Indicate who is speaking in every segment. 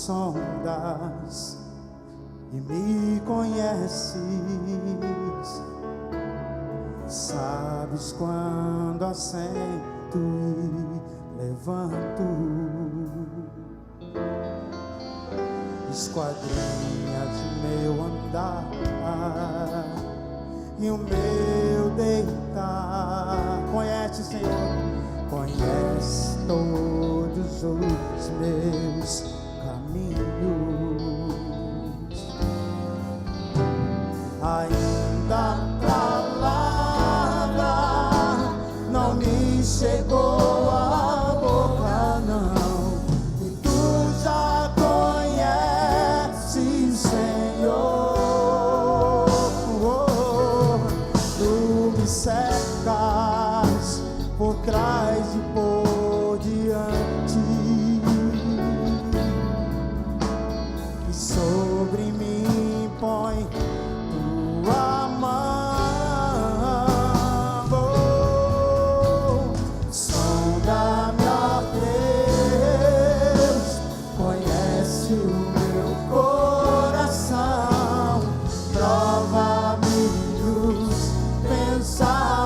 Speaker 1: sondas e me conheces, sabes quando assento e levanto, esquadrinhas o meu andar e o meu deitar. Conhece, Senhor, conhece todos os meus caminhos. Ainda a palavra não me chegou à boca, não, e tu já conheces, Senhor. Tu me cercas por trás e por diante, e sobre mim põe tua mão. Sonda-me, ó Deus, conhece o meu coração, prova-me os pensamentos,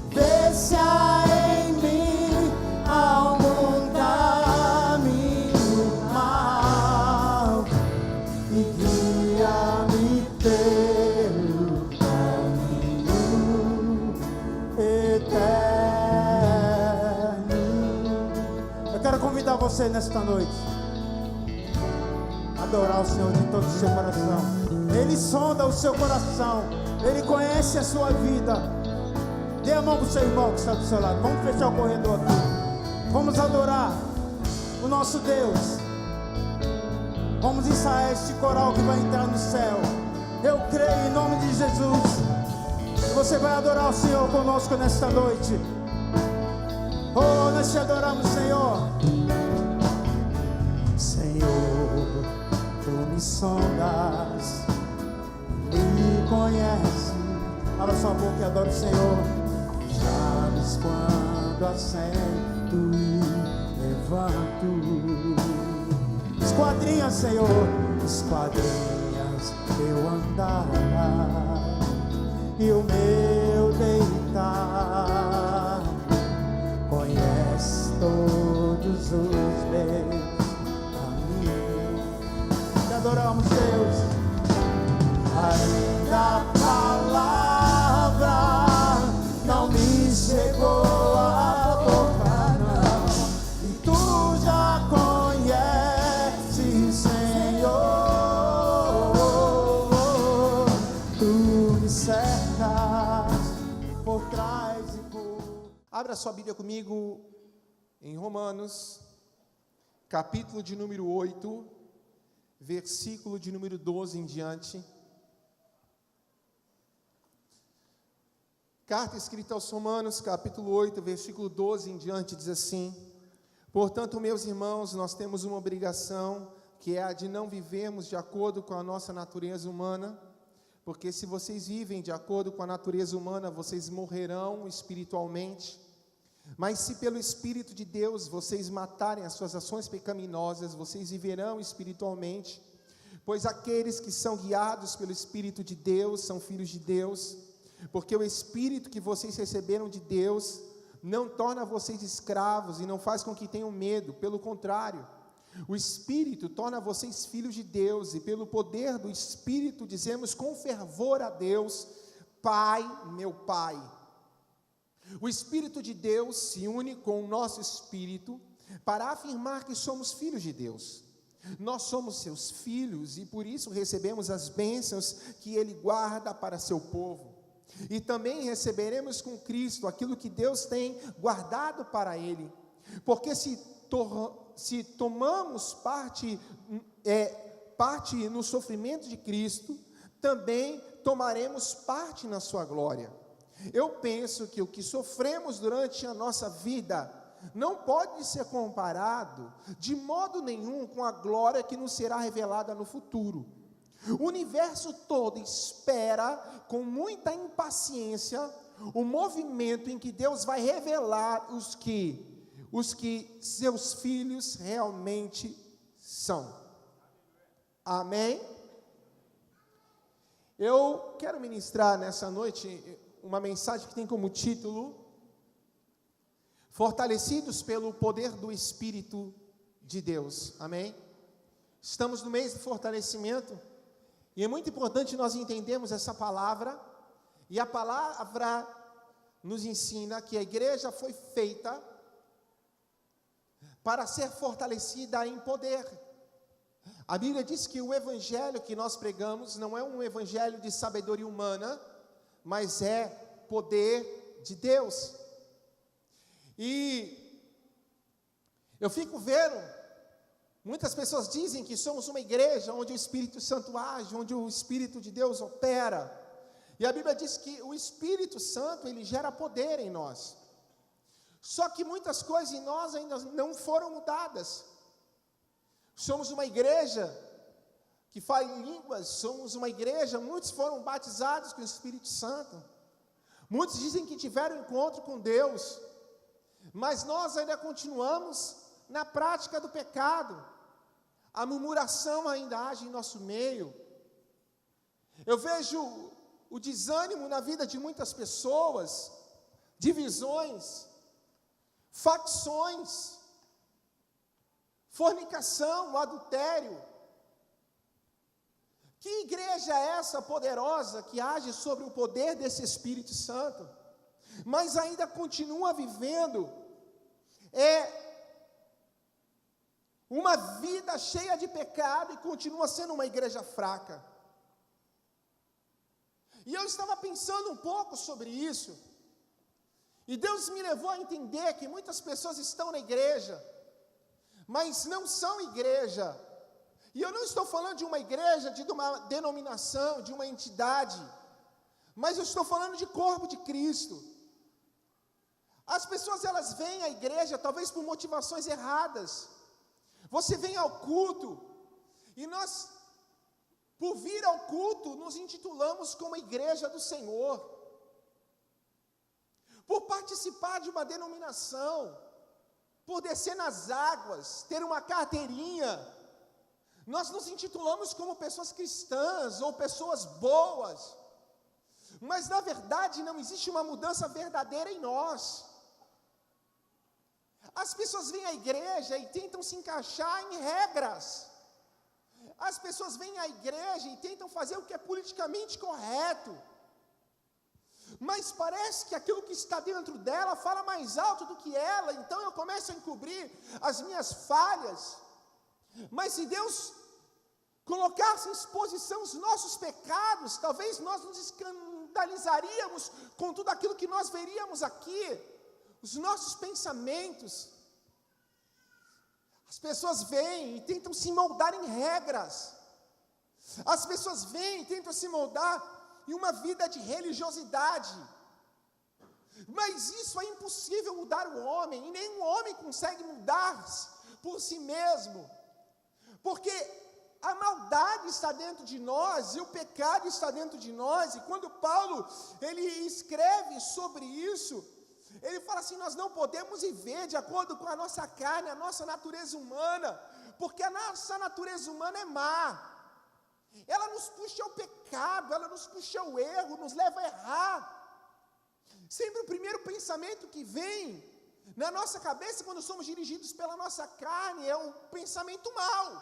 Speaker 1: vê se há em mim algum caminho mau e guia-me pelo caminho eterno. Eu quero convidar você nesta noite a adorar o Senhor de todo o seu coração. Ele sonda o seu coração, Ele conhece a sua vida. Dê a mão para o seu irmão que está do seu lado. Vamos fechar o corredor aqui. Vamos adorar o nosso Deus. Vamos ensaiar este coral que vai entrar no céu. Eu creio em nome de Jesus. Você vai adorar o Senhor conosco nesta noite. Oh, nós te adoramos, Senhor. Senhor, tu me sondas, me conhece. Abra sua boca e adore o Senhor. Sabes quando assento e levanto, esquadrinhas, Senhor, esquadrinhas meu andar e o meu deitar. Conhece todos os meus caminhos. Te adoramos, Deus. Ainda a palavra não me chegou à boca, não, e tu já conheces, Senhor. Tu me cercas por trás e por...
Speaker 2: Abra sua Bíblia comigo em Romanos, capítulo de número 8, versículo de número 12 em diante. Carta escrita aos Romanos, capítulo 8, versículo 12 em diante, diz assim: portanto, meus irmãos, nós temos uma obrigação, que é a de não vivermos de acordo com a nossa natureza humana, porque se vocês vivem de acordo com a natureza humana, vocês morrerão espiritualmente. Mas se pelo Espírito de Deus vocês matarem as suas ações pecaminosas, vocês viverão espiritualmente, pois aqueles que são guiados pelo Espírito de Deus são filhos de Deus. Porque o Espírito que vocês receberam de Deus não torna vocês escravos e não faz com que tenham medo, pelo contrário, o Espírito torna vocês filhos de Deus, e pelo poder do Espírito dizemos com fervor a Deus: Pai, meu Pai. O Espírito de Deus se une com o nosso Espírito para afirmar que somos filhos de Deus. Nós somos seus filhos e por isso recebemos as bênçãos que Ele guarda para seu povo. E também receberemos com Cristo aquilo que Deus tem guardado para Ele. Porque se tomamos parte no sofrimento de Cristo, também tomaremos parte na sua glória. Eu penso que o que sofremos durante a nossa vida não pode ser comparado de modo nenhum com a glória que nos será revelada no futuro. O universo todo espera com muita impaciência o movimento em que Deus vai revelar os que seus filhos realmente são. Amém? Eu quero ministrar nessa noite uma mensagem que tem como título Fortalecidos pelo poder do Espírito de Deus. Amém? Estamos no mês de fortalecimento e é muito importante nós entendermos essa palavra, e a palavra nos ensina que a igreja foi feita para ser fortalecida em poder. A Bíblia diz que o evangelho que nós pregamos não é um evangelho de sabedoria humana, mas é poder de Deus. E eu fico vendo, muitas pessoas dizem que somos uma igreja onde o Espírito Santo age, onde o Espírito de Deus opera. E a Bíblia diz que o Espírito Santo, ele gera poder em nós. Só que muitas coisas em nós ainda não foram mudadas. Somos uma igreja que fala em línguas, somos uma igreja, muitos foram batizados com o Espírito Santo. Muitos dizem que tiveram encontro com Deus, mas nós ainda continuamos na prática do pecado. A murmuração ainda age em nosso meio. Eu vejo o desânimo na vida de muitas pessoas, divisões, facções, fornicação, adultério. Que igreja é essa poderosa que age sobre o poder desse Espírito Santo, mas ainda continua vivendo uma vida cheia de pecado e continua sendo uma igreja fraca? E eu estava pensando um pouco sobre isso, e Deus me levou a entender que muitas pessoas estão na igreja, mas não são igreja. E eu não estou falando de uma igreja, de uma denominação, de uma entidade, mas eu estou falando de corpo de Cristo. As pessoas, elas vêm à igreja talvez por motivações erradas. Você vem ao culto, e nós, por vir ao culto, nos intitulamos como igreja do Senhor. Por participar de uma denominação, por descer nas águas, ter uma carteirinha, nós nos intitulamos como pessoas cristãs ou pessoas boas, mas na verdade não existe uma mudança verdadeira em nós. As pessoas vêm à igreja e tentam se encaixar em regras. As pessoas vêm à igreja e tentam fazer o que é politicamente correto, mas parece que aquilo que está dentro dela fala mais alto do que ela, então eu começo a encobrir as minhas falhas. Mas se Deus colocasse em exposição os nossos pecados, talvez nós nos escandalizaríamos com tudo aquilo que nós veríamos aqui, os nossos pensamentos. As pessoas vêm e tentam se moldar em regras. As pessoas vêm e tentam se moldar em uma vida de religiosidade. Mas isso é impossível mudar o homem, e nenhum homem consegue mudar-se por si mesmo, porque a maldade está dentro de nós, e o pecado está dentro de nós. E quando Paulo, ele escreve sobre isso, ele fala assim: nós não podemos viver de acordo com a nossa carne, a nossa natureza humana, porque a nossa natureza humana é má. Ela nos puxa ao pecado, ela nos puxa ao erro, nos leva a errar. Sempre o primeiro pensamento que vem na nossa cabeça quando somos dirigidos pela nossa carne é um pensamento mau.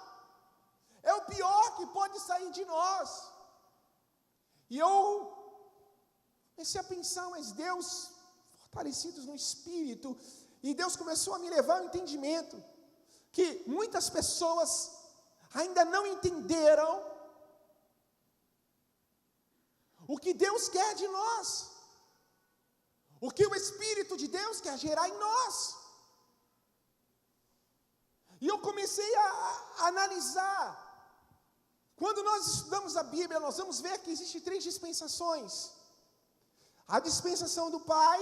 Speaker 2: É o pior que pode sair de nós. E eu comecei a pensar, mas Deus, fortalecidos no Espírito, e Deus começou a me levar ao entendimento que muitas pessoas ainda não entenderam o que Deus quer de nós, o que o Espírito de Deus quer gerar em nós. E eu comecei a analisar. Quando nós estudamos a Bíblia, nós vamos ver que existem 3 dispensações: a dispensação do Pai,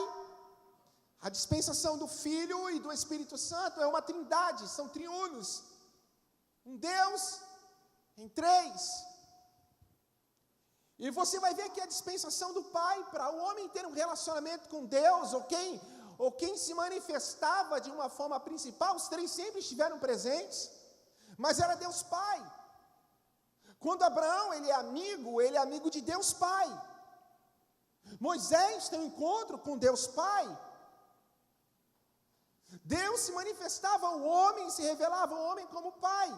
Speaker 2: a dispensação do Filho e do Espírito Santo. É uma trindade, são triunos, um Deus em 3. E você vai ver que a dispensação do Pai, para o homem ter um relacionamento com Deus, ou quem se manifestava de uma forma principal, os três sempre estiveram presentes, mas era Deus Pai. Quando Abraão, ele é amigo de Deus Pai. Moisés tem um encontro com Deus Pai. Deus se manifestava ao homem, se revelava ao homem como Pai.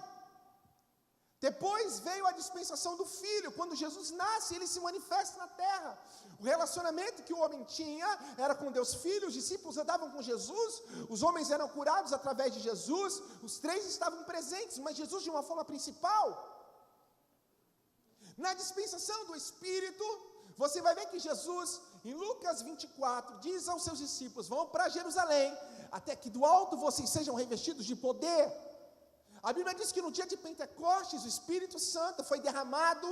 Speaker 2: Depois veio a dispensação do Filho. Quando Jesus nasce, ele se manifesta na terra. O relacionamento que o homem tinha era com Deus Filho. Os discípulos andavam com Jesus, os homens eram curados através de Jesus, os três estavam presentes, mas Jesus de uma forma principal. Na dispensação do Espírito, você vai ver que Jesus, em Lucas 24, diz aos seus discípulos: vão para Jerusalém, até que do alto vocês sejam revestidos de poder. A Bíblia diz que no dia de Pentecostes, o Espírito Santo foi derramado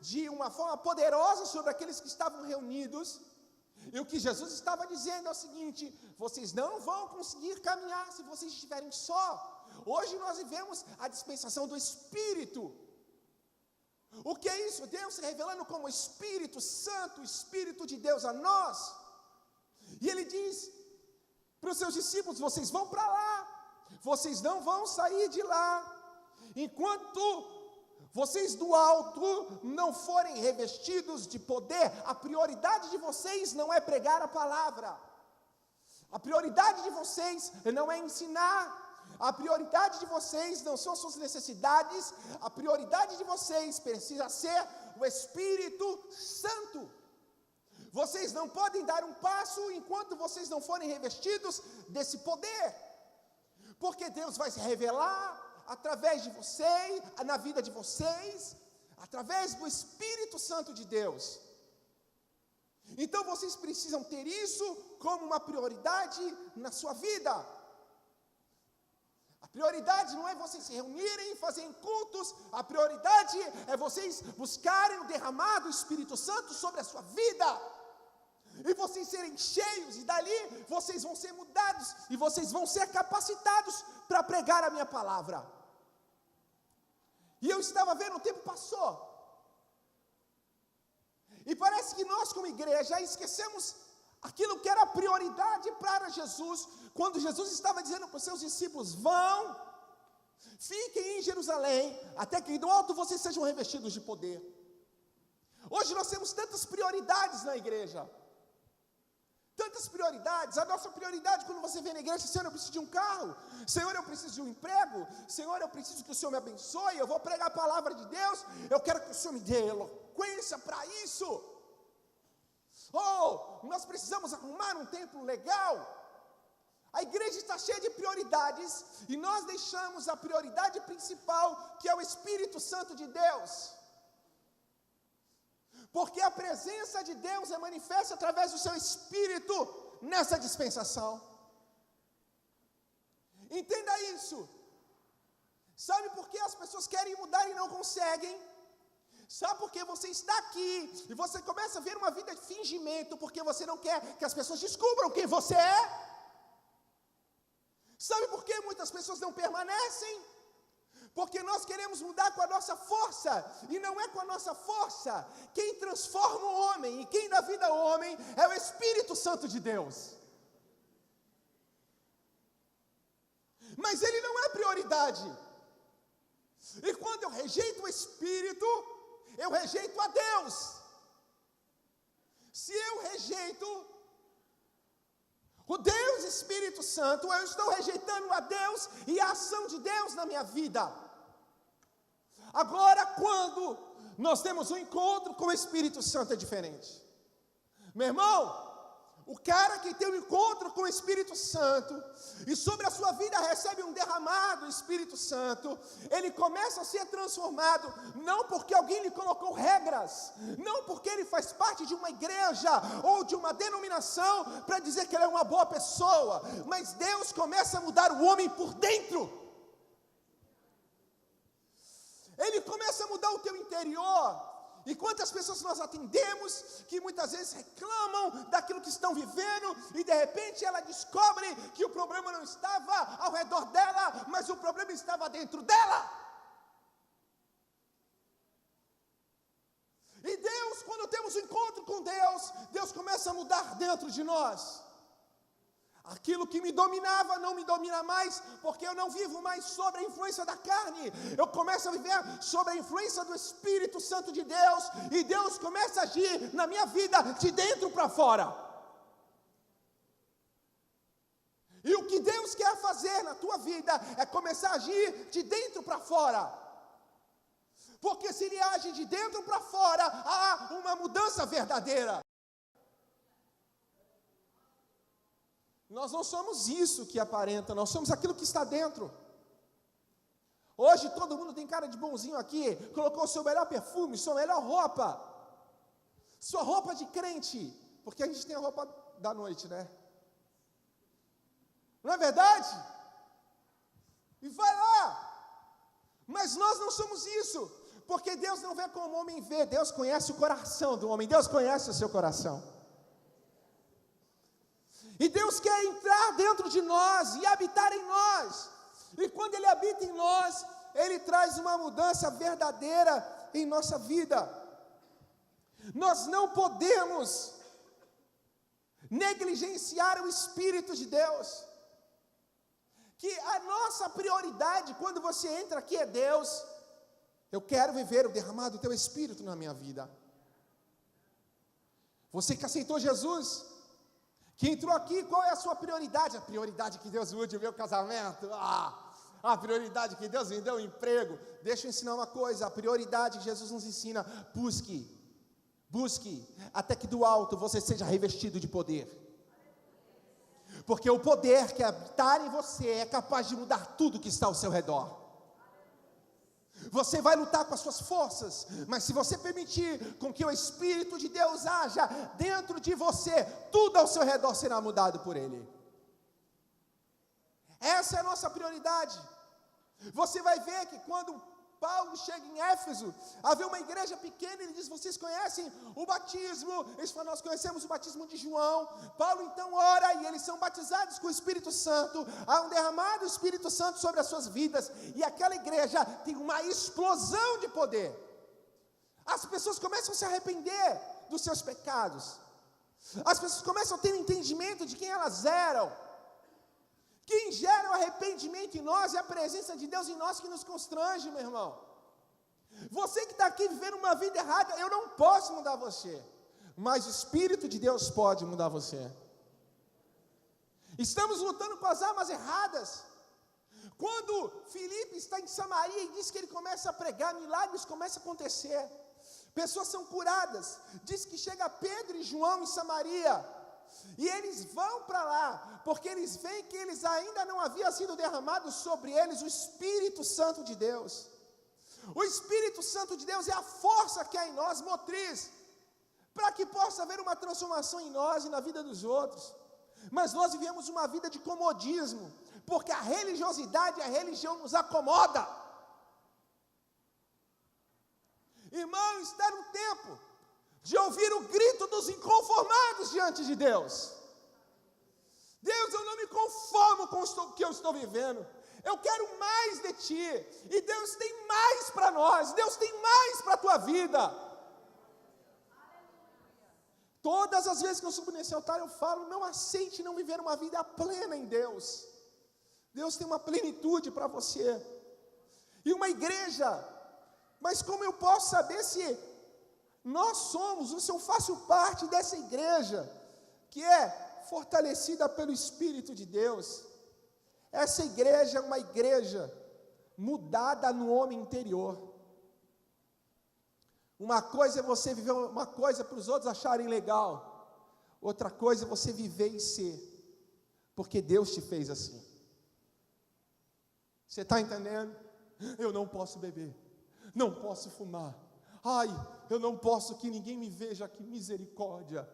Speaker 2: de uma forma poderosa sobre aqueles que estavam reunidos. E o que Jesus estava dizendo é o seguinte: vocês não vão conseguir caminhar se vocês estiverem só. Hoje nós vivemos a dispensação do Espírito. O que é isso? Deus se revelando como Espírito Santo, o Espírito de Deus a nós. E Ele diz para os seus discípulos: vocês vão para lá, vocês não vão sair de lá, enquanto vocês do alto não forem revestidos de poder. A prioridade de vocês não é pregar a palavra, a prioridade de vocês não é ensinar, a prioridade de vocês não são suas necessidades, a prioridade de vocês precisa ser o Espírito Santo. Vocês não podem dar um passo enquanto vocês não forem revestidos desse poder, porque Deus vai se revelar através de vocês, na vida de vocês, através do Espírito Santo de Deus. Então vocês precisam ter isso como uma prioridade na sua vida. A prioridade não é vocês se reunirem e fazerem cultos, a prioridade é vocês buscarem o derramado do Espírito Santo sobre a sua vida, e vocês serem cheios, e dali vocês vão ser mudados, e vocês vão ser capacitados para pregar a minha palavra. E eu estava vendo, o tempo passou, e parece que nós como igreja esquecemos aquilo que era prioridade para Jesus, quando Jesus estava dizendo para os seus discípulos: vão, fiquem em Jerusalém, até que do alto vocês sejam revestidos de poder. Hoje nós temos tantas prioridades na igreja, tantas prioridades. A nossa prioridade quando você vem na igreja: Senhor, eu preciso de um carro, Senhor, eu preciso de um emprego, Senhor, eu preciso que o Senhor me abençoe, eu vou pregar a palavra de Deus, eu quero que o Senhor me dê eloquência para isso. Nós precisamos arrumar um templo legal. A igreja está cheia de prioridades, e nós deixamos a prioridade principal, que é o Espírito Santo de Deus, porque a presença de Deus é manifesta através do seu Espírito nessa dispensação. Entenda isso. Sabe por que as pessoas querem mudar e não conseguem? Sabe por que você está aqui e você começa a ver uma vida de fingimento, porque você não quer que as pessoas descubram quem você é? Sabe por que muitas pessoas não permanecem? Porque nós queremos mudar com a nossa força, e não é com a nossa força. Quem transforma o homem e quem dá vida ao homem é o Espírito Santo de Deus. Mas ele não é prioridade. E quando eu rejeito o Espírito, eu rejeito a Deus. Se eu rejeito o Deus Espírito Santo, eu estou rejeitando a Deus e a ação de Deus na minha vida. Agora, quando nós temos um encontro com o Espírito Santo, é diferente. Meu irmão, o cara que tem um encontro com o Espírito Santo, e sobre a sua vida recebe um derramado do Espírito Santo, ele começa a ser transformado, não porque alguém lhe colocou regras, não porque ele faz parte de uma igreja, ou de uma denominação, para dizer que ele é uma boa pessoa, mas Deus começa a mudar o homem por dentro. Ele começa a mudar o teu interior. E quantas pessoas nós atendemos, que muitas vezes reclamam daquilo que estão vivendo, e de repente ela descobre que o problema não estava ao redor dela, mas o problema estava dentro dela. E Deus, quando temos um encontro com Deus, Deus começa a mudar dentro de nós. Aquilo que me dominava não me domina mais, porque eu não vivo mais sob a influência da carne. Eu começo a viver sob a influência do Espírito Santo de Deus, e Deus começa a agir na minha vida de dentro para fora. E o que Deus quer fazer na tua vida é começar a agir de dentro para fora. Porque se Ele age de dentro para fora, há uma mudança verdadeira. Nós não somos isso que aparenta, nós somos aquilo que está dentro. Hoje todo mundo tem cara de bonzinho aqui, colocou o seu melhor perfume, sua melhor roupa, sua roupa de crente, porque a gente tem a roupa da noite, né? Não é verdade? E vai lá. Mas nós não somos isso, porque Deus não vê como o homem vê, Deus conhece o coração do homem, Deus conhece o seu coração. E Deus quer entrar dentro de nós e habitar em nós. E quando Ele habita em nós, Ele traz uma mudança verdadeira em nossa vida. Nós não podemos negligenciar o Espírito de Deus. Que a nossa prioridade, quando você entra aqui, é Deus. Eu quero viver o derramado do Teu Espírito na minha vida. Você que aceitou Jesus, que entrou aqui, qual é a sua prioridade? A prioridade que Deus mude o meu casamento. A prioridade que Deus me deu um emprego. Deixa eu ensinar uma coisa, a prioridade que Jesus nos ensina: busque, até que do alto você seja revestido de poder. Porque o poder que habitar em você é capaz de mudar tudo que está ao seu redor. Você vai lutar com as suas forças, mas se você permitir com que o Espírito de Deus haja dentro de você, tudo ao seu redor será mudado por Ele. Essa é a nossa prioridade. Você vai ver que quando Paulo chega em Éfeso, havia uma igreja pequena, ele diz: vocês conhecem o batismo? Eles falam: nós conhecemos o batismo de João. Paulo então ora e eles são batizados com o Espírito Santo, há um derramado Espírito Santo sobre as suas vidas, e aquela igreja tem uma explosão de poder. As pessoas começam a se arrepender dos seus pecados, as pessoas começam a ter entendimento de quem elas eram. Quem gera o arrependimento em nós é a presença de Deus em nós que nos constrange, meu irmão. Você que está aqui vivendo uma vida errada, eu não posso mudar você, mas o Espírito de Deus pode mudar você. Estamos lutando com as armas erradas. Quando Filipe está em Samaria e diz que ele começa a pregar, milagres começam a acontecer, pessoas são curadas. Diz que chega Pedro e João em Samaria, e eles vão para lá, porque eles veem que eles ainda não havia sido derramado sobre eles o Espírito Santo de Deus. O Espírito Santo de Deus é a força que há em nós, motriz, para que possa haver uma transformação em nós e na vida dos outros. Mas nós vivemos uma vida de comodismo, porque a religiosidade, a religião nos acomoda. Irmão, está no tempo de ouvir o grito dos inconformados diante de Deus. Deus, eu não me conformo com o que eu estou vivendo, eu quero mais de Ti, e Deus tem mais para nós, Deus tem mais para a tua vida. Todas as vezes que eu subo nesse altar eu falo: não aceite não viver uma vida plena em Deus. Deus tem uma plenitude para você, e uma igreja, mas como eu posso saber se nós somos, ou se eu faço parte dessa igreja, que é fortalecida pelo Espírito de Deus? Essa igreja é uma igreja mudada no homem interior. Uma coisa é você viver uma coisa para os outros acharem legal, outra coisa é você viver e ser, porque Deus te fez assim. Você está entendendo? Eu não posso beber, não posso fumar, ai, eu não posso que ninguém me veja, que misericórdia.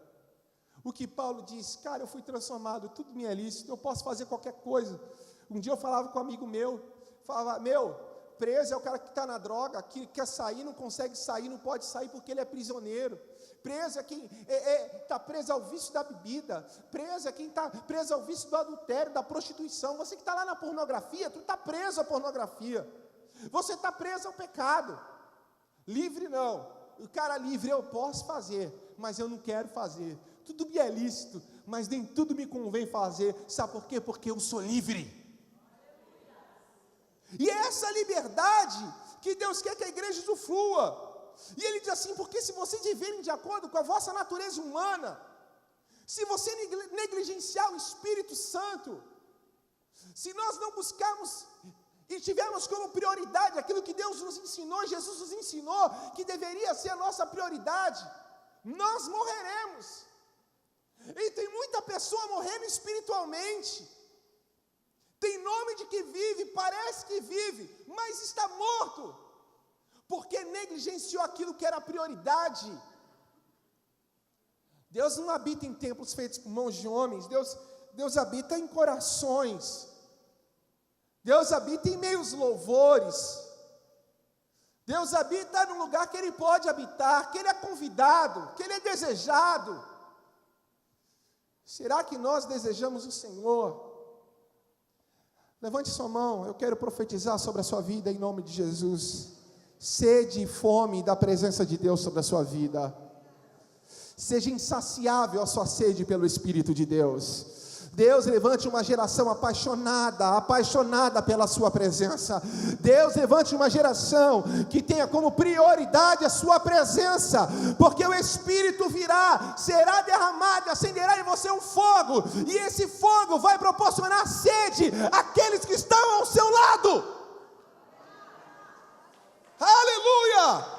Speaker 2: O que Paulo diz: cara, eu fui transformado, tudo me é lícito, eu posso fazer qualquer coisa. Um dia eu falava com um amigo meu, falava: meu, preso é o cara que está na droga, que quer sair, não consegue sair, não pode sair porque ele é prisioneiro. Preso é quem está preso ao vício da bebida, preso é quem está preso ao vício do adultério, da prostituição. Você que está lá na pornografia, tu está preso à pornografia, você está preso ao pecado. Livre não, o cara livre eu posso fazer, mas eu não quero fazer. tudo me é lícito, mas nem tudo me convém fazer. Sabe por quê? Porque eu sou livre. E é essa liberdade que Deus quer que a igreja usufrua. E Ele diz assim: porque se vocês viverem de acordo com a vossa natureza humana, se você negligenciar o Espírito Santo, se nós não buscarmos e tivermos como prioridade aquilo que Deus nos ensinou, Jesus nos ensinou, que deveria ser a nossa prioridade, nós morreremos. E tem muita pessoa morrendo espiritualmente, tem nome de que vive, parece que vive, mas está morto, porque negligenciou aquilo que era prioridade. Deus não habita em templos feitos por mãos de homens, Deus habita em corações, Deus habita em meios louvores, Deus habita no lugar que Ele pode habitar, que Ele é convidado, que Ele é desejado. Será que nós desejamos o Senhor? Levante sua mão, eu quero profetizar sobre a sua vida em nome de Jesus. Sede e fome da presença de Deus sobre a sua vida. Seja insaciável a sua sede pelo Espírito de Deus. Deus levante uma geração apaixonada pela sua presença. Deus levante uma geração que tenha como prioridade a sua presença, porque o Espírito virá, será derramado, acenderá em você um fogo, e esse fogo vai proporcionar sede àqueles que estão ao seu lado. Aleluia!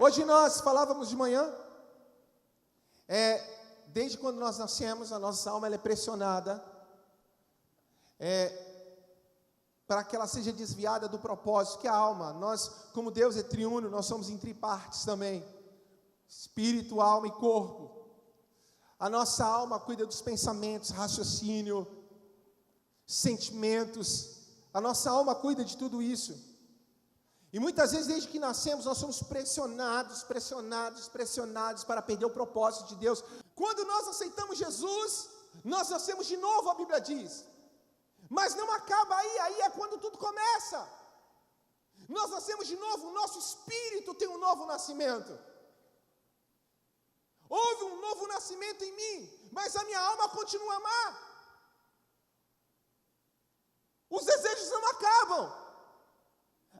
Speaker 2: Hoje nós falávamos de manhã, desde quando nós nascemos, a nossa alma ela é pressionada, para que ela seja desviada do propósito, que é a alma. Nós, como Deus é triuno, nós somos em tripartes também, espírito, alma e corpo. A nossa alma cuida dos pensamentos, raciocínio, sentimentos, a nossa alma cuida de tudo isso. E muitas vezes, desde que nascemos, nós somos pressionados para perder o propósito de Deus. Quando nós aceitamos Jesus, nós nascemos de novo, a Bíblia diz. Mas não acaba aí é quando tudo começa. Nós nascemos de novo, o nosso espírito tem um novo nascimento. Houve um novo nascimento em mim, mas a minha alma continua a amar. Os desejos não acabam.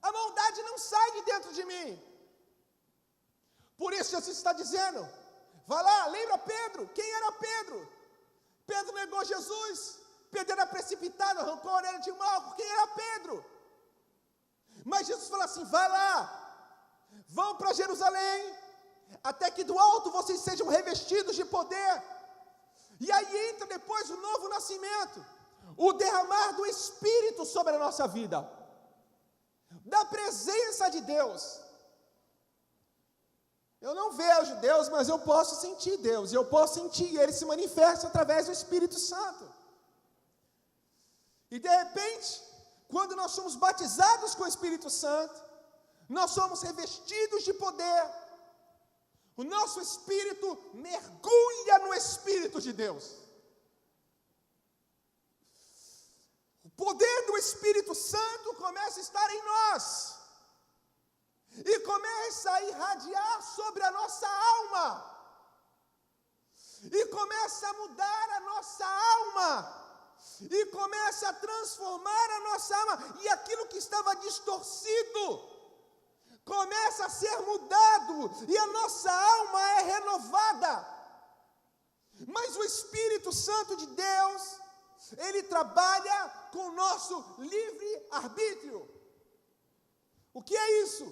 Speaker 2: A maldade não sai de dentro de mim. Por isso Jesus está dizendo, vai lá, lembra Pedro, quem era Pedro? Pedro negou Jesus, Pedro era precipitado, arrancou a orelha de Malco, quem era Pedro? Mas Jesus fala assim, vai lá, vão para Jerusalém, até que do alto vocês sejam revestidos de poder. E aí entra depois o novo nascimento, o derramar do Espírito sobre a nossa vida, da presença de Deus. Eu não vejo Deus, mas eu posso sentir Deus, eu posso sentir, Ele se manifesta através do Espírito Santo. E de repente, quando nós somos batizados com o Espírito Santo, nós somos revestidos de poder, o nosso espírito mergulha no Espírito de Deus. O poder do Espírito Santo começa a estar em nós, e começa a irradiar sobre a nossa alma, e começa a mudar a nossa alma, e começa a transformar a nossa alma, e aquilo que estava distorcido, começa a ser mudado, e a nossa alma é renovada. Mas o Espírito Santo de Deus, Ele trabalha com o nosso livre-arbítrio. O que é isso?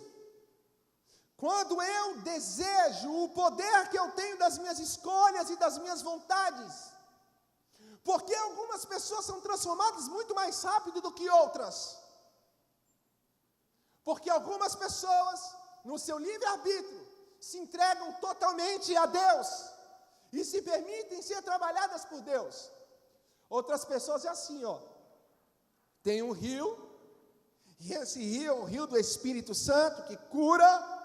Speaker 2: Quando eu desejo o poder que eu tenho das minhas escolhas e das minhas vontades, porque algumas pessoas são transformadas muito mais rápido do que outras, porque algumas pessoas, no seu livre-arbítrio, se entregam totalmente a Deus, e se permitem ser trabalhadas por Deus. Outras pessoas é assim, tem um rio, e esse rio é o rio do Espírito Santo, que cura,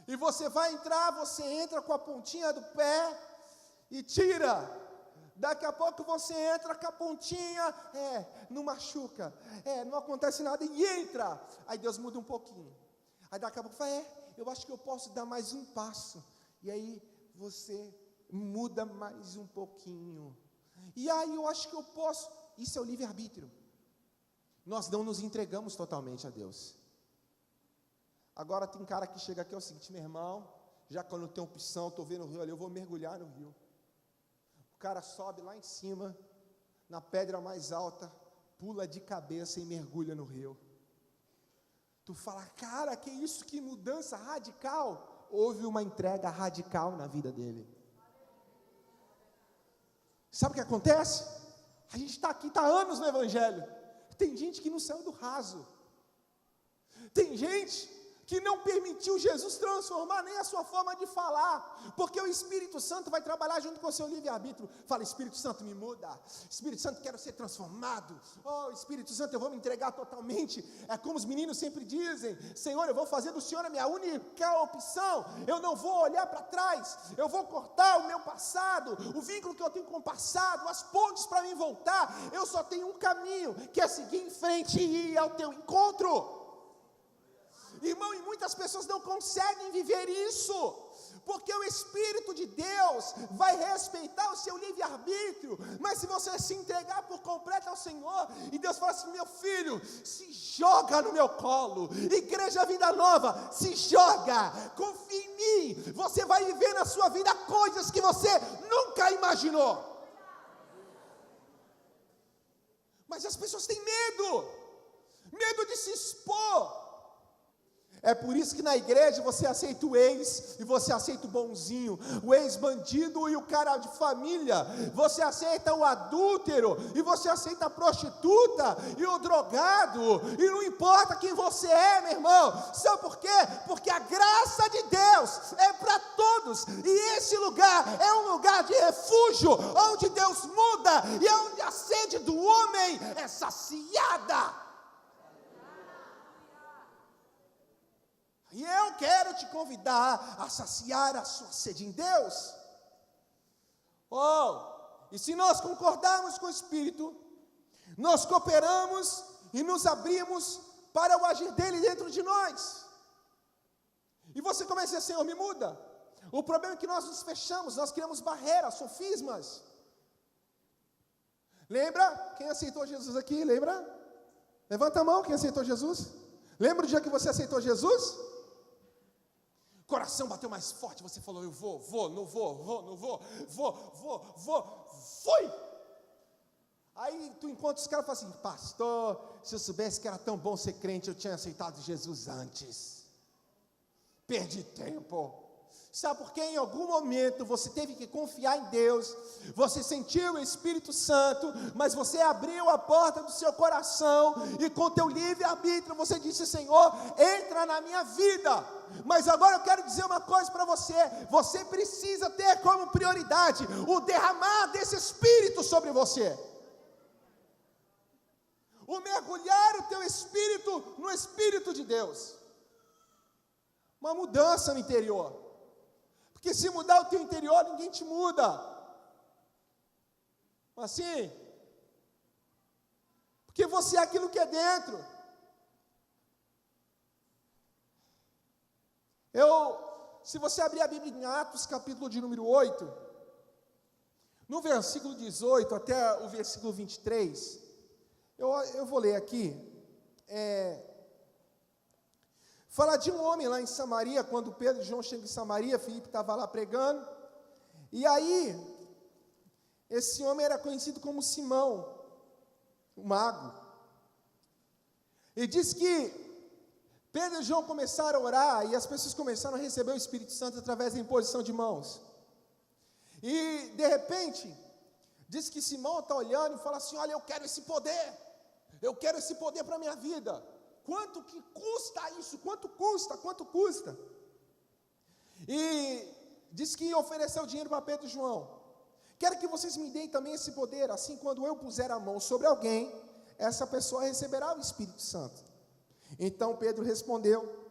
Speaker 2: e você vai entrar, você entra com a pontinha do pé, e tira, Daqui a pouco você entra com a pontinha, não machuca, não acontece nada e entra. Aí Deus muda um pouquinho. Aí daqui a pouco fala, eu acho que eu posso dar mais um passo. E aí você muda mais um pouquinho. E aí eu acho que eu posso. Isso é o livre-arbítrio. Nós não nos entregamos totalmente a Deus. Agora tem cara que chega aqui é o seguinte, meu irmão, já que eu não tenho opção, estou vendo o rio ali, eu vou mergulhar no rio. O cara sobe lá em cima, na pedra mais alta, pula de cabeça e mergulha no rio. Tu fala, cara, que isso, que mudança radical. Houve uma entrega radical na vida dele. Sabe o que acontece? A gente está aqui, está há anos no Evangelho. Tem gente que não saiu do raso. Tem gente que não permitiu Jesus transformar nem a sua forma de falar, porque o Espírito Santo vai trabalhar junto com o seu livre-arbítrio. Fala, Espírito Santo, me muda. Espírito Santo, quero ser transformado. Oh, Espírito Santo, eu vou me entregar totalmente. É como os meninos sempre dizem, Senhor, eu vou fazer do Senhor a minha única opção. Eu não vou olhar para trás. Eu vou cortar o meu passado, o vínculo que eu tenho com o passado, as pontes para mim voltar. Eu só tenho um caminho, que é seguir em frente e ir ao teu encontro. Irmão, e muitas pessoas não conseguem viver isso, porque o Espírito de Deus vai respeitar o seu livre-arbítrio, mas se você se entregar por completo ao Senhor, e Deus fala assim, meu filho, se joga no meu colo, Igreja Vida Nova, se joga, confia em mim, você vai viver na sua vida coisas que você nunca imaginou. Mas as pessoas têm medo de se expor. É por isso que na igreja você aceita o ex, e você aceita o bonzinho, o ex-bandido e o cara de família, você aceita o adúltero, e você aceita a prostituta, e o drogado, e não importa quem você é, meu irmão, sabe por quê? Porque a graça de Deus é para todos, e esse lugar é um lugar de refúgio, onde Deus muda, e é onde a sede do homem é saciada. E eu quero te convidar a saciar a sua sede em Deus. E se nós concordarmos com o Espírito, nós cooperamos e nos abrimos para o agir dele dentro de nós. E você começa a dizer, Senhor, me muda. O problema é que nós nos fechamos, nós criamos barreiras, sofismas. Lembra? Quem aceitou Jesus aqui, lembra? Levanta a mão, quem aceitou Jesus? Lembra o dia que você aceitou Jesus? Coração bateu mais forte, você falou, eu vou, fui! Aí tu encontra os caras e fala assim, pastor, se eu soubesse que era tão bom ser crente, eu tinha aceitado Jesus antes. Perdi tempo. Sabe por quê? Em algum momento você teve que confiar em Deus, você sentiu o Espírito Santo, mas você abriu a porta do seu coração, e com teu livre-arbítrio você disse, Senhor, entra na minha vida. Mas agora eu quero dizer uma coisa para você, você precisa ter como prioridade o derramar desse Espírito sobre você, o mergulhar o teu espírito no Espírito de Deus, uma mudança no interior. Porque se mudar o teu interior, ninguém te muda. Assim, porque você é aquilo que é dentro. Se você abrir a Bíblia em Atos, capítulo de número 8, no versículo 18 até o versículo 23, eu vou ler aqui, fala de um homem lá em Samaria, quando Pedro e João chegam em Samaria, Filipe estava lá pregando, e aí, esse homem era conhecido como Simão, o mago, e diz que Pedro e João começaram a orar, e as pessoas começaram a receber o Espírito Santo através da imposição de mãos, e de repente, diz que Simão está olhando e fala assim, olha, eu quero esse poder para a minha vida. Quanto que custa isso? Quanto custa? E diz que ofereceu dinheiro para Pedro e João. Quero que vocês me deem também esse poder, assim quando eu puser a mão sobre alguém, essa pessoa receberá o Espírito Santo. Então Pedro respondeu,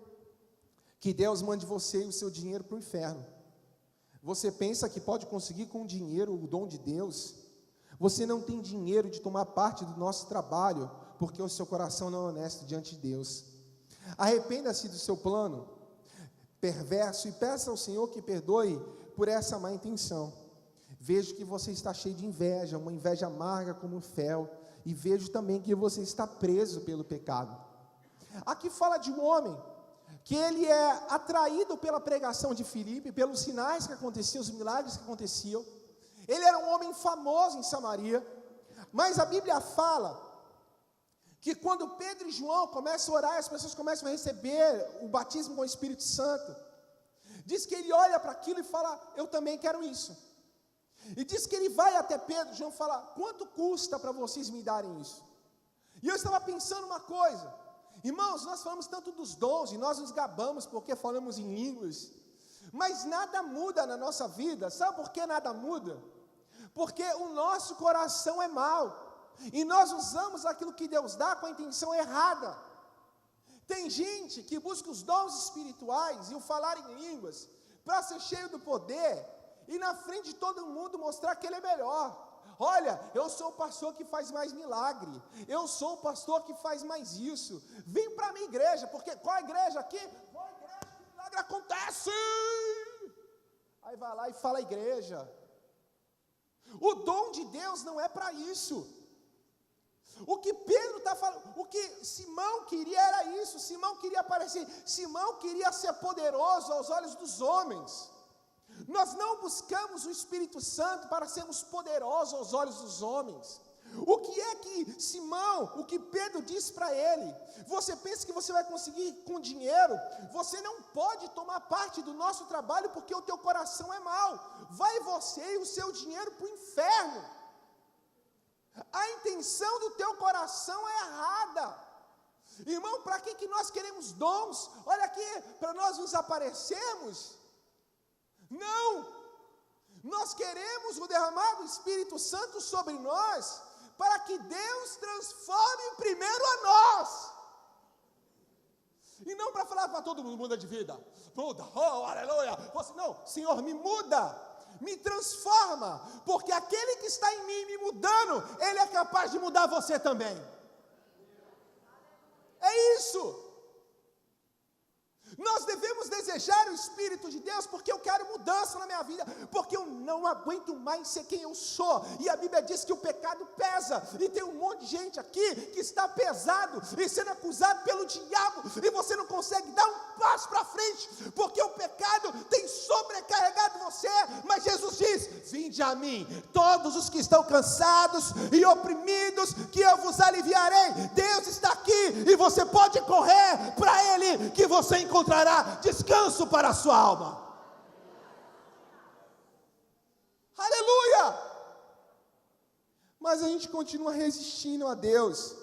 Speaker 2: que Deus mande você e o seu dinheiro para o inferno. Você pensa que pode conseguir com dinheiro o dom de Deus? Você não tem dinheiro de tomar parte do nosso trabalho, porque o seu coração não é honesto diante de Deus. Arrependa-se do seu plano perverso e peça ao Senhor que perdoe por essa má intenção. Vejo que você está cheio de inveja, uma inveja amarga como um fel, e vejo também que você está preso pelo pecado. Aqui fala de um homem que ele é atraído pela pregação de Filipe, pelos sinais que aconteciam, os milagres que aconteciam. Ele era um homem famoso em Samaria, mas a Bíblia fala que quando Pedro e João começam a orar, as pessoas começam a receber o batismo com o Espírito Santo, diz que ele olha para aquilo e fala, eu também quero isso. E diz que ele vai até Pedro e João e fala, quanto custa para vocês me darem isso? E eu estava pensando uma coisa, irmãos, nós falamos tanto dos dons, e nós nos gabamos porque falamos em línguas, mas nada muda na nossa vida. Sabe por que nada muda? Porque o nosso coração é mau, e nós usamos aquilo que Deus dá com a intenção errada. Tem gente que busca os dons espirituais e o falar em línguas para ser cheio do poder e na frente de todo mundo mostrar que ele é melhor. Olha, eu sou o pastor que faz mais milagre, eu sou o pastor que faz mais isso, vem para a minha igreja, porque qual igreja aqui? Qual igreja que milagre acontece? Aí vai lá e fala a igreja. O dom de Deus não é para isso. O que Pedro está falando, o que Simão queria era isso. Simão queria aparecer, Simão queria ser poderoso aos olhos dos homens. Nós não buscamos o Espírito Santo para sermos poderosos aos olhos dos homens. O que é que Simão, o que Pedro disse para ele? Você pensa que você vai conseguir com dinheiro? Você não pode tomar parte do nosso trabalho porque o teu coração é mau. Vai você e o seu dinheiro para o inferno. A intenção do teu coração é errada. Irmão, para que nós queremos dons? Olha aqui, para nós nos aparecermos? Não! Nós queremos o derramado do Espírito Santo sobre nós, para que Deus transforme primeiro a nós. E não para falar para todo mundo, muda de vida. Muda, oh, aleluia. Não, Senhor, me muda. Me transforma, porque aquele que está em mim me mudando, ele é capaz de mudar você também. É isso. Nós devemos desejar o Espírito de Deus, porque eu quero mudança na minha vida, porque eu não aguento mais ser quem eu sou, e a Bíblia diz que o pecado pesa, e tem um monte de gente aqui, que está pesado, e sendo acusado pelo diabo, e você não consegue dar um passo para frente, porque o pecado tem sobrecarregado você, mas Jesus diz, vinde a mim, todos os que estão cansados e oprimidos, que eu vos aliviarei. Deus está aqui, e você pode correr para Ele, que você encontrará descanso para a sua alma. Aleluia! Mas a gente continua resistindo a Deus.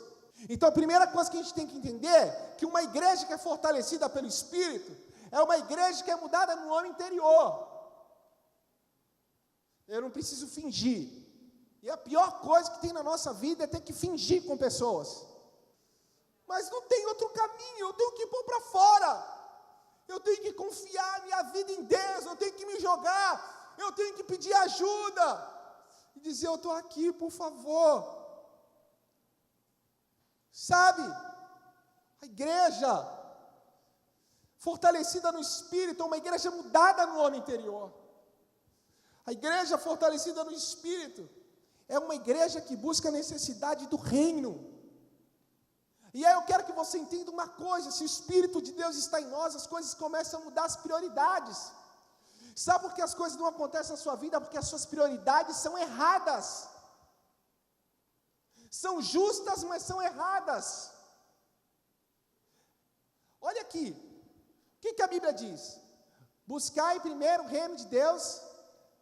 Speaker 2: Então a primeira coisa que a gente tem que entender é que uma igreja que é fortalecida pelo Espírito é uma igreja que é mudada no homem interior. Eu não preciso fingir. E a pior coisa que tem na nossa vida é ter que fingir com pessoas. Mas não tem outro caminho, eu tenho que pôr para fora. Eu tenho que confiar minha vida em Deus, eu tenho que me jogar, eu tenho que pedir ajuda, e dizer, eu estou aqui, por favor. Sabe, a igreja fortalecida no Espírito, é uma igreja mudada no homem interior. A igreja fortalecida no Espírito, é uma igreja que busca a necessidade do reino. E aí eu quero que você entenda uma coisa, se o Espírito de Deus está em nós, as coisas começam a mudar as prioridades. Sabe por que as coisas não acontecem na sua vida? Porque as suas prioridades são erradas. São justas, mas são erradas. Olha aqui, o que a Bíblia diz? Buscai primeiro o reino de Deus,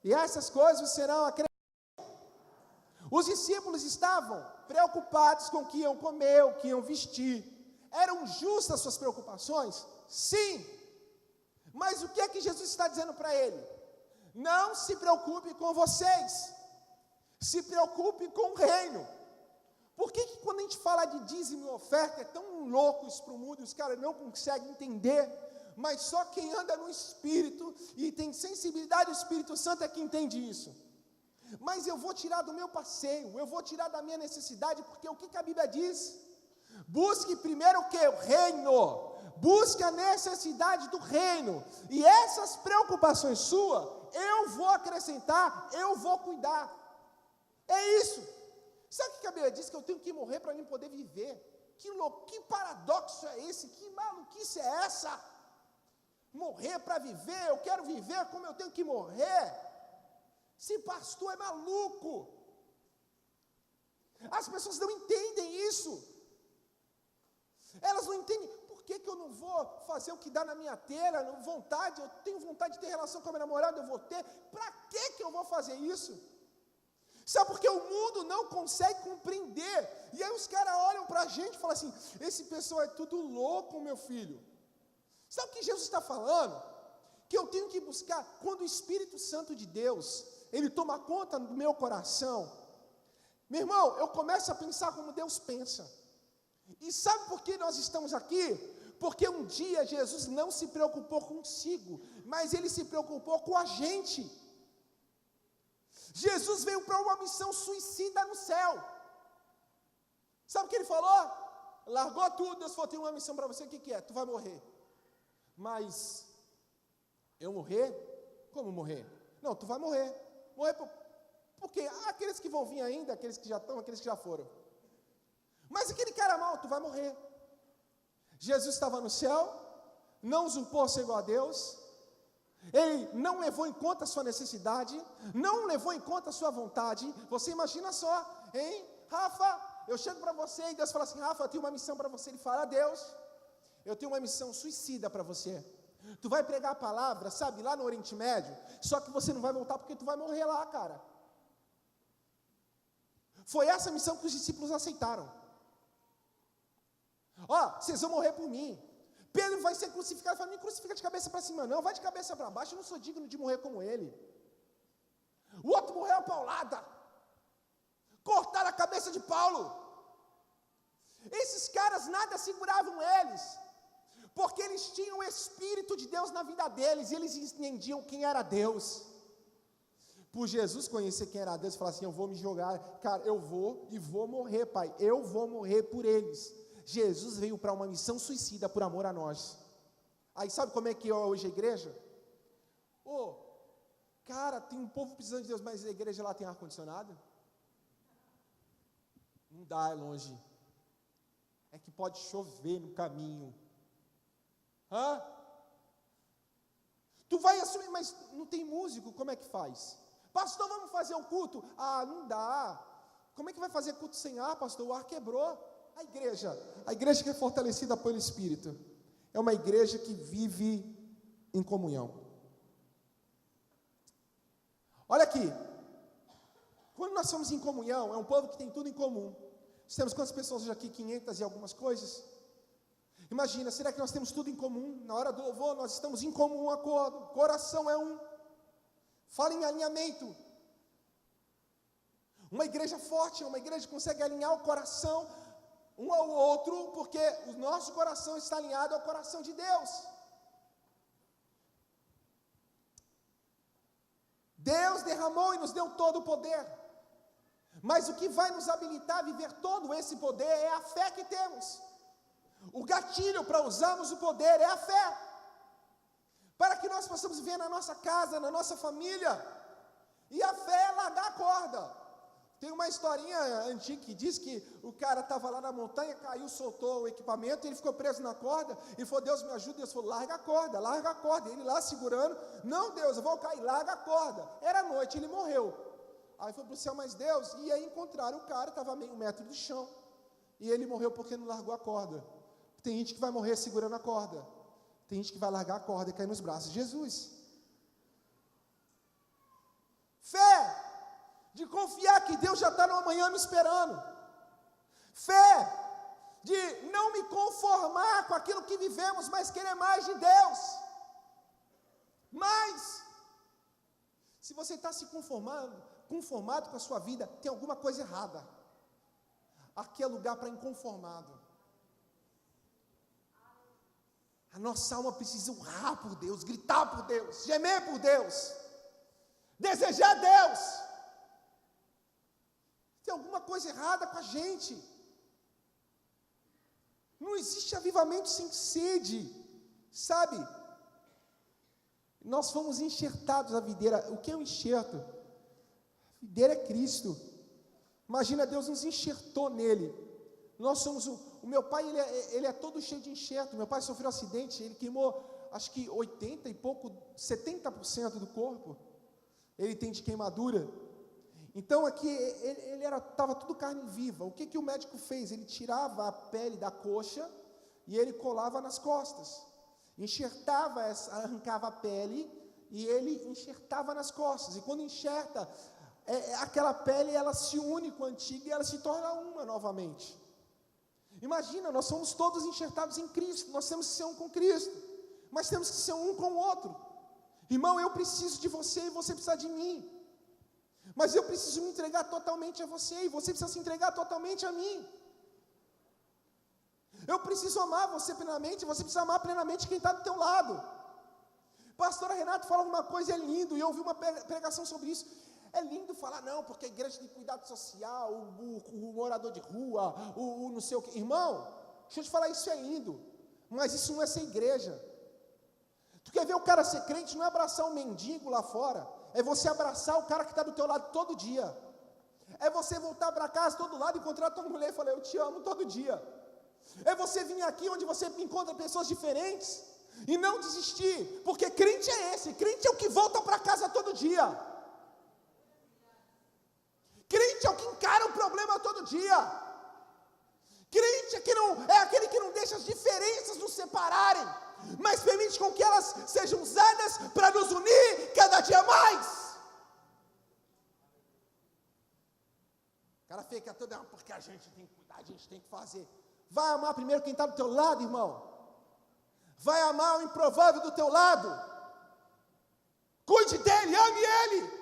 Speaker 2: e essas coisas serão acrescentadas. Os discípulos estavam preocupados com o que iam comer, o que iam vestir. Eram justas as suas preocupações? Sim. Mas o que é que Jesus está dizendo para ele? Não se preocupe com vocês. Se preocupe com o reino. Por que quando a gente fala de dízimo e oferta, é tão louco isso para o mundo, e os caras não conseguem entender? Mas só quem anda no Espírito e tem sensibilidade ao Espírito Santo é que entende isso. mas eu vou tirar do meu passeio, eu vou tirar da minha necessidade, porque o que a Bíblia diz? Busque primeiro o quê? O reino. Busque a necessidade do reino. E essas preocupações suas, eu vou acrescentar, eu vou cuidar. É isso. Sabe o que a Bíblia diz? Que eu tenho que morrer para mim poder viver. Que paradoxo é esse? Que maluquice é essa? Morrer para viver, eu quero viver como eu tenho que morrer. Esse pastor é maluco. As pessoas não entendem isso. Elas não entendem. Por que eu não vou fazer o que dá na minha telha? Vontade, eu tenho vontade de ter relação com a minha namorada, eu vou ter. Para que eu vou fazer isso? Sabe por que o mundo não consegue compreender? E aí os caras olham para a gente e falam assim, esse pessoal é tudo louco, meu filho. Sabe o que Jesus está falando? Que eu tenho que buscar, quando o Espírito Santo de Deus, ele toma conta do meu coração. Meu irmão, eu começo a pensar como Deus pensa. E sabe por que nós estamos aqui? Porque um dia Jesus não se preocupou consigo, mas ele se preocupou com a gente. Jesus veio para uma missão suicida no céu. Sabe o que ele falou? Largou tudo, Deus falou, tem uma missão para você, o que é? Tu vai morrer. Mas, eu morrer? Como morrer? Não, tu vai morrer. Morrer por quê? Aqueles que vão vir ainda, aqueles que já estão, aqueles que já foram. Mas aquele cara mal, tu vai morrer. Jesus estava no céu, não usurpou ser igual a Deus, ele não levou em conta a sua necessidade, não levou em conta a sua vontade. Você imagina só, hein? Rafa, eu chego para você e Deus fala assim, Rafa, eu tenho uma missão para você. Ele fala, Deus, eu tenho uma missão suicida para você. Tu vai pregar a palavra, sabe, lá no Oriente Médio, só que você não vai voltar porque tu vai morrer lá, cara. Foi essa missão que os discípulos aceitaram. Vocês vão morrer por mim. Pedro vai ser crucificado, fala, não me crucifica de cabeça para cima não, vai de cabeça para baixo, eu não sou digno de morrer como ele. O outro morreu a paulada, cortaram a cabeça de Paulo. Esses caras nada seguravam eles, porque eles tinham o Espírito de Deus na vida deles, e eles entendiam quem era Deus. Por Jesus conhecer quem era Deus, falar assim, eu vou me jogar, cara, eu vou e vou morrer, pai, eu vou morrer por eles. Jesus veio para uma missão suicida por amor a nós. Aí sabe como é que é hoje a igreja? Cara, tem um povo precisando de Deus, mas a igreja lá tem ar-condicionado? Não dá, é longe. É que pode chover no caminho. Tu vai assumir, mas não tem músico, como é que faz? Pastor, vamos fazer um culto? Não dá. Como é que vai fazer culto sem ar, pastor? O ar quebrou. A igreja que é fortalecida pelo Espírito, é uma igreja que vive em comunhão. Olha aqui, quando nós somos em comunhão, é um povo que tem tudo em comum. Nós temos quantas pessoas hoje aqui? 500 e algumas coisas. Imagina, será que nós temos tudo em comum? Na hora do louvor, nós estamos em comum acordo, coração é um. Fala em alinhamento. Uma igreja forte é uma igreja que consegue alinhar o coração um ao outro, porque o nosso coração está alinhado ao coração de Deus. Deus derramou e nos deu todo o poder, mas o que vai nos habilitar a viver todo esse poder é a fé que temos. O gatilho para usarmos o poder é a fé, para que nós possamos viver na nossa casa, na nossa família, e a fé é largar a corda. Tem uma historinha antiga que diz que o cara estava lá na montanha, caiu, soltou o equipamento, ele ficou preso na corda, e falou, Deus me ajuda, Deus falou, larga a corda, ele lá segurando, não Deus, eu vou cair, larga a corda, era noite, ele morreu, aí foi para o céu, mas Deus, e aí encontraram o cara, estava a meio metro do chão, e ele morreu porque não largou a corda. Tem gente que vai morrer segurando a corda, tem gente que vai largar a corda e cair nos braços de Jesus. Fé de confiar que Deus já está no amanhã me esperando. Fé de não me conformar com aquilo que vivemos, mas querer mais de Deus. Mas, se você está se conformado com a sua vida, tem alguma coisa errada. Aqui é lugar para inconformado. A nossa alma precisa urrar por Deus, gritar por Deus, gemer por Deus, desejar Deus. Tem alguma coisa errada com a gente. Não existe avivamento sem sede, sabe? Nós fomos enxertados na videira. O que é um enxerto? A videira é Cristo. Imagina, Deus nos enxertou nele. Nós somos o meu pai, ele é todo cheio de enxerto. Meu pai sofreu um acidente, ele queimou, acho que 80 e pouco, 70% do corpo. Ele tem de queimadura. Então aqui, ele estava tudo carne viva. O que o médico fez? Ele tirava a pele da coxa e ele colava nas costas. Enxertava, arrancava a pele e ele enxertava nas costas. E quando enxerta, aquela pele, ela se une com a antiga e ela se torna uma novamente. Imagina, nós somos todos enxertados em Cristo. Nós temos que ser um com Cristo, mas temos que ser um com o outro. Irmão, eu preciso de você e você precisa de mim. Mas eu preciso me entregar totalmente a você e você precisa se entregar totalmente a mim. Eu preciso amar você plenamente, você precisa amar plenamente quem está do teu lado. Pastora Renato fala alguma coisa, é lindo, e eu ouvi uma pregação sobre isso. É lindo falar, não, porque a igreja tem cuidado social, o morador de rua, o não sei o que. Irmão, deixa eu te falar, isso é lindo, mas isso não é ser igreja. Tu quer ver o cara ser crente, não é abraçar um mendigo lá fora, é você abraçar o cara que está do teu lado todo dia. É você voltar para casa todo lado, encontrar a tua mulher e falar, eu te amo todo dia. É você vir aqui onde você encontra pessoas diferentes e não desistir, porque crente é esse, crente é o que volta para casa todo dia. Crente é o que encara o problema todo dia. Crente é aquele que não deixa as diferenças nos separarem, mas permite com que elas sejam usadas para nos unir cada dia mais. O cara fica todo, porque a gente tem que cuidar, a gente tem que fazer. Vai amar primeiro quem está do teu lado, irmão. Vai amar o improvável do teu lado. Cuide dele, ame ele.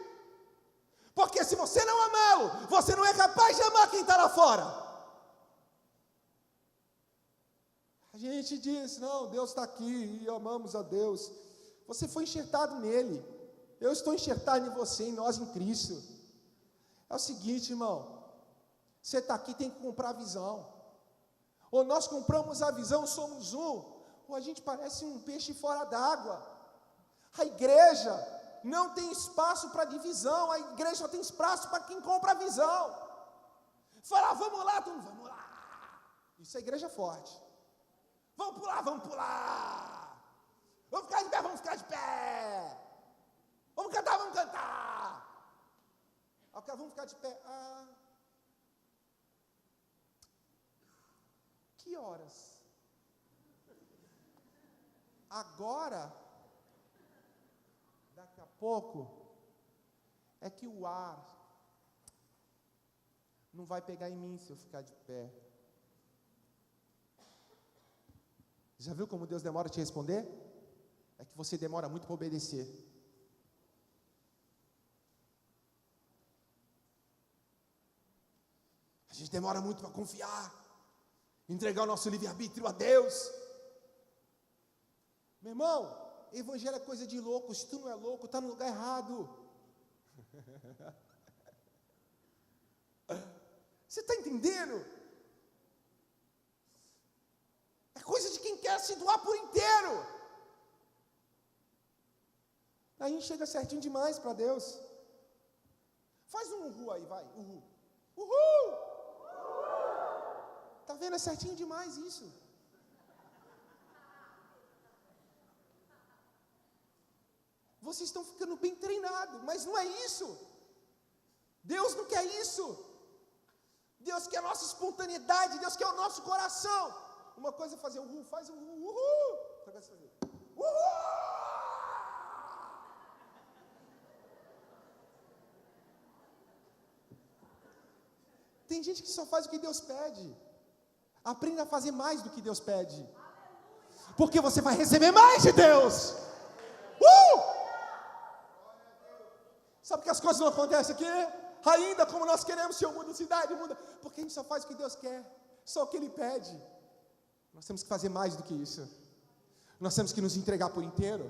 Speaker 2: Porque se você não amá-lo, você não é capaz de amar quem está lá fora. A gente diz, não, Deus está aqui e amamos a Deus. Você foi enxertado nele. Eu estou enxertado em você, em nós, em Cristo. É o seguinte, irmão. Você está aqui, tem que comprar a visão. Ou nós compramos a visão, somos um, ou a gente parece um peixe fora d'água. A igreja não tem espaço para divisão, a igreja só tem espaço para quem compra a visão. Fala, vamos lá, vamos lá. Isso é igreja forte. Vamos pular, vamos pular. Vamos ficar de pé, vamos ficar de pé. Vamos cantar, vamos cantar. Vamos ficar de pé. Que horas? Agora, daqui a pouco, é que o ar não vai pegar em mim se eu ficar de pé. Já viu como Deus demora a te responder? É que você demora muito para obedecer. A gente demora muito para confiar. Entregar o nosso livre-arbítrio a Deus. Meu irmão, evangelho é coisa de louco. Se tu não é louco, está no lugar errado. Você está entendendo? É coisa de quem quer se doar por inteiro. Aí a gente chega certinho demais para Deus. Faz um uhul aí, vai. Uhul. Uhul! Está vendo? É certinho demais isso. Vocês estão ficando bem treinados, mas não é isso. Deus não quer isso. Deus quer a nossa espontaneidade, Deus quer o nosso coração. Uma coisa é fazer uhul, faz um uhul. Outra coisa é fazer uhul. Tem gente que só faz o que Deus pede. Aprenda a fazer mais do que Deus pede. Porque você vai receber mais de Deus. Sabe que as coisas não acontecem aqui? Ainda como nós queremos, Senhor, muda a cidade, muda. Porque a gente só faz o que Deus quer. Só o que Ele pede. Nós temos que fazer mais do que isso. Nós temos que nos entregar por inteiro.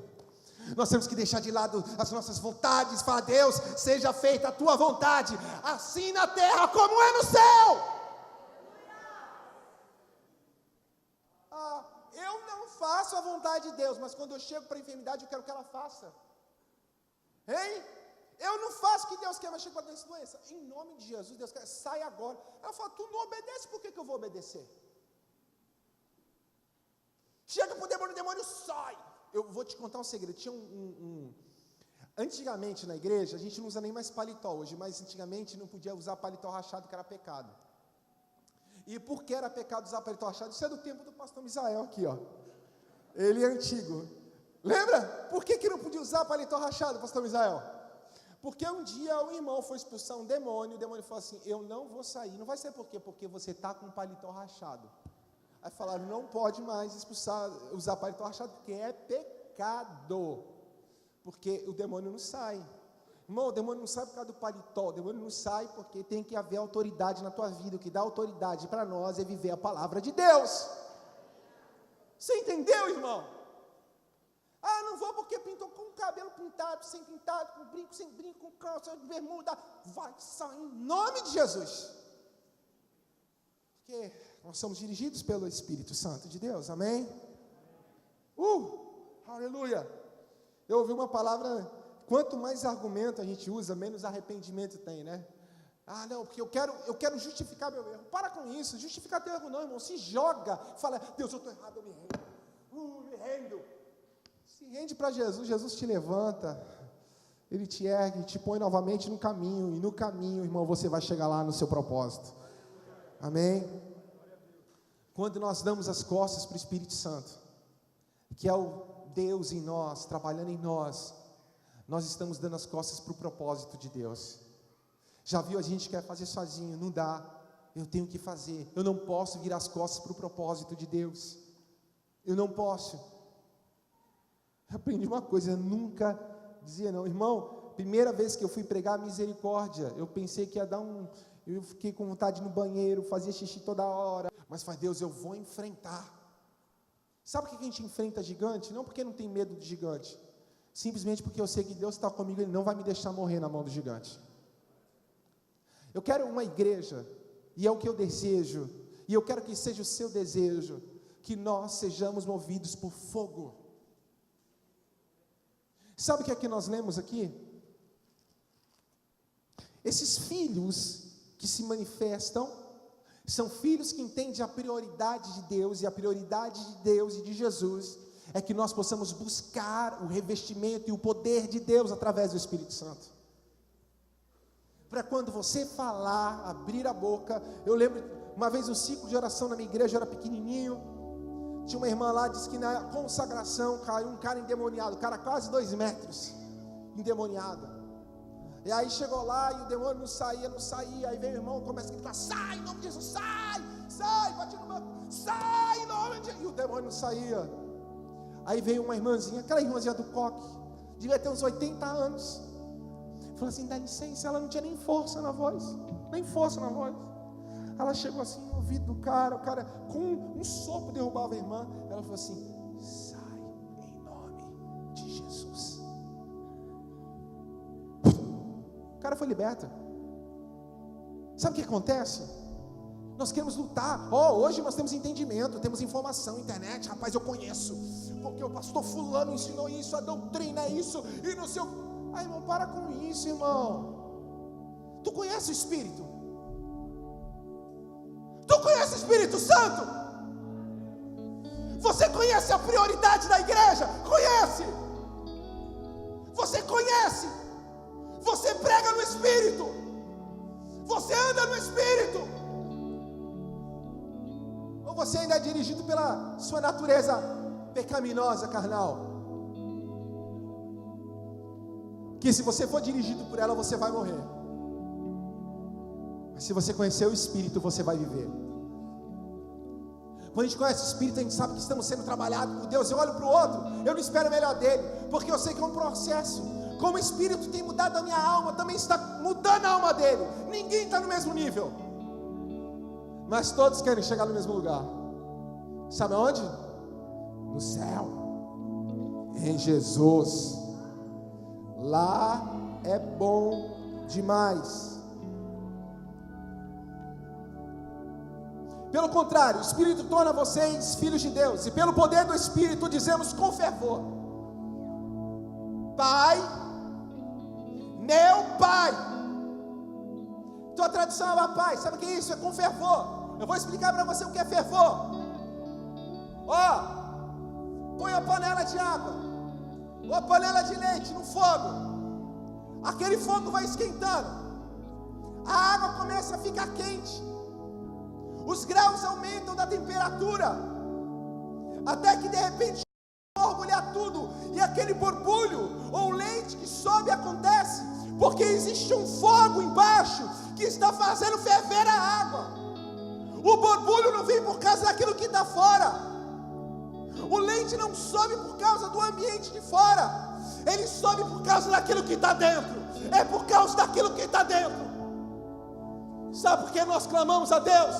Speaker 2: Nós temos que deixar de lado as nossas vontades, falar: Deus, seja feita a tua vontade, assim na terra como é no céu. Eu não faço a vontade de Deus, mas quando eu chego para a enfermidade, eu quero que ela faça. Hein? Eu não faço o que Deus quer, mas chego para essa doença. Em nome de Jesus, Deus quer, sai agora. Ela fala: tu não obedece, por que eu vou obedecer? Chega para o demônio sai. Eu vou te contar um segredo. Tinha antigamente na igreja, a gente não usa nem mais paletó hoje, mas antigamente não podia usar paletó rachado, que era pecado. E por que era pecado usar paletó rachado? Isso é do tempo do pastor Misael aqui, ó. Ele é antigo. Lembra? Por que não podia usar paletó rachado, pastor Misael? Porque um dia o irmão foi expulsar um demônio, o demônio falou assim: eu não vou sair. Não vai ser por quê? Porque você está com paletó rachado. Aí falaram: não pode mais usar paletó rachado, porque é pecado. Porque o demônio não sai. Irmão, o demônio não sai por causa do paletó, o demônio não sai porque tem que haver autoridade na tua vida. O que dá autoridade para nós é viver a palavra de Deus. Você entendeu, irmão? Ah, não vou porque pintou com o cabelo pintado, com brinco, sem brinco, com calça, de bermuda. Vai sair em nome de Jesus. Porque nós somos dirigidos pelo Espírito Santo de Deus, amém? Aleluia. Eu ouvi uma palavra: quanto mais argumento a gente usa, menos arrependimento tem, né? Ah, não, porque eu quero justificar meu erro. Para com isso, justificar teu erro não, irmão. Se joga, fala: Deus, eu estou errado, eu me rendo. Me rendo. Se rende para Jesus, Jesus te levanta, Ele te ergue, te põe novamente no caminho, e no caminho, irmão, você vai chegar lá no seu propósito. Amém? Quando nós damos as costas para o Espírito Santo, que é o Deus em nós, trabalhando em nós estamos dando as costas para o propósito de Deus. Já viu, a gente quer fazer sozinho, não dá, eu tenho que fazer, eu não posso virar as costas para o propósito de Deus, eu não posso. Eu aprendi uma coisa: eu nunca dizia não, irmão. Primeira vez que eu fui pregar misericórdia, eu pensei que ia dar eu fiquei com vontade no banheiro, fazia xixi toda hora, mas falei: Deus, eu vou enfrentar. Sabe por que a gente enfrenta gigante? Não porque não tem medo de gigante, simplesmente porque eu sei que Deus está comigo, Ele não vai me deixar morrer na mão do gigante. Eu quero uma igreja, e é o que eu desejo, e eu quero que seja o seu desejo, que nós sejamos movidos por fogo. Sabe o que é que nós lemos aqui? Esses filhos que se manifestam são filhos que entendem a prioridade de Deus, e a prioridade de Deus e de Jesus é que nós possamos buscar o revestimento e o poder de Deus através do Espírito Santo. Para quando você falar, abrir a boca. Eu lembro uma vez um ciclo de oração na minha igreja, eu era pequenininho. Tinha uma irmã lá, disse que na consagração caiu um cara endemoniado, cara quase 2 metros, endemoniado. E aí chegou lá e o demônio não saía. Aí veio o irmão, começa a gritar: sai em nome de Jesus, sai, bate no banco, sai em nome de Jesus. E o demônio não saía. Aí veio uma irmãzinha, aquela irmãzinha do coque, devia ter uns 80 anos. Falou assim: dá licença. Ela não tinha nem força na voz. Ela chegou assim no ouvido do cara, o cara com um sopro derrubava a irmã. Ela falou assim: sai em nome de Jesus. O cara foi liberto. Sabe o que acontece? Nós queremos lutar. Hoje nós temos entendimento, temos informação, internet. Rapaz, eu conheço, porque o pastor fulano ensinou isso, a doutrina é isso, e no seu... irmão, para com isso, irmão. Tu conhece o Espírito? Tu conhece o Espírito Santo? Você conhece a prioridade da igreja? Conhece? Você conhece? Você prega no Espírito? Você anda no Espírito? Ou você ainda é dirigido pela sua natureza pecaminosa, carnal? Que se você for dirigido por ela, você vai morrer. Mas se você conhecer o Espírito, você vai viver. Quando a gente conhece o Espírito, a gente sabe que estamos sendo trabalhados por Deus. Eu olho para o outro, eu não espero o melhor dele, porque eu sei que é um processo. Como o Espírito tem mudado a minha alma, também está mudando a alma dele. Ninguém está no mesmo nível, mas todos querem chegar no mesmo lugar. Sabe aonde? No céu. em Jesus. Lá é bom demais. Pelo contrário, o Espírito torna vocês filhos de Deus, e pelo poder do Espírito dizemos com fervor: Pai, meu Pai. Tua tradução é Pai, sabe o que é isso? É com fervor. Eu vou explicar para você o que é fervor. Põe a panela de água ou a panela de leite no fogo. Aquele fogo vai esquentando, a água começa a ficar quente, os graus aumentam da temperatura, até que de repente borbulhar tudo, e aquele borbulho ou leite que sobe acontece porque existe um fogo embaixo que está fazendo ferver a água. O borbulho não vem por causa daquilo que está fora, o leite não sobe por causa do ambiente de fora, ele sobe por causa daquilo que está dentro, é por causa daquilo que está dentro. Sabe por que nós clamamos a Deus?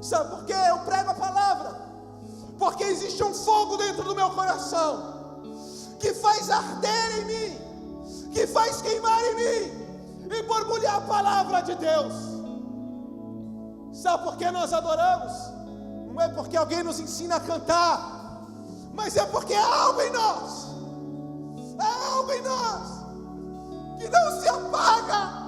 Speaker 2: Sabe por que eu prego a palavra? Porque existe um fogo dentro do meu coração, que faz arder em mim, que faz queimar em mim, e borbulhar a palavra de Deus. Sabe por que nós adoramos? Não é porque alguém nos ensina a cantar, mas é porque há algo em nós, há algo em nós, que não se apaga,